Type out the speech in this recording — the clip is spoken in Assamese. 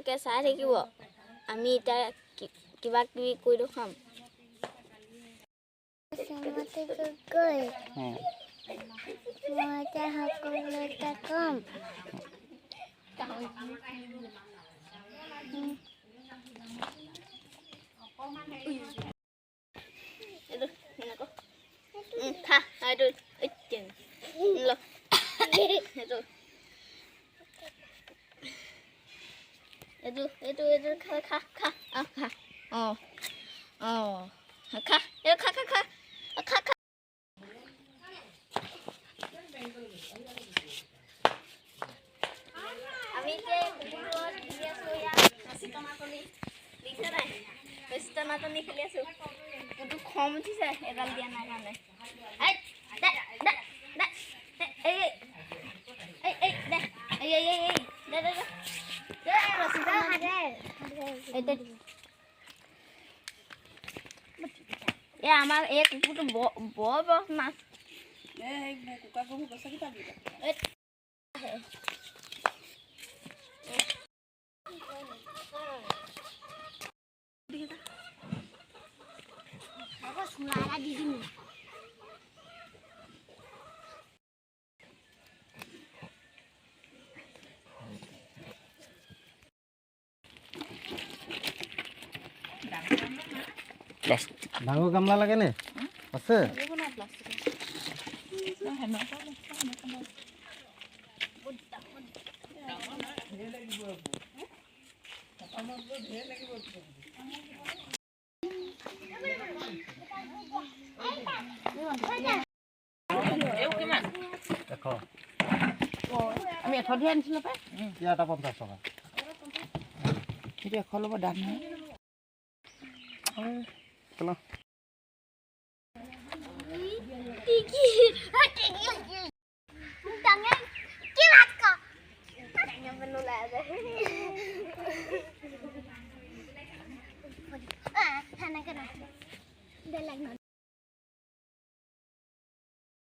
আপোনালোকে চাই থাকিব আমি এতিয়া কিবা কিবি কৰি দেখাম খা এইটো এইটো খা খা খা খা খা এইটো খা খা খা খা খা আমি যে কুকুৰৰ খেলি আছো ইয়াত হাসি টনাটনি দেখিছে নাই হাসি টনাটনি খেলি আছো কিন্তু খং উঠিছে এডাল দিয়া নাই কাৰণে আমাৰ এই কুকুৰটো বৰ মাছ ডাঙৰ গামলা লাগে নে আছে আমি 100 দিয়ে আনিছিলো পাই ইয়াটা 50 টকা সেইটো 100 ল'ব দাম নাই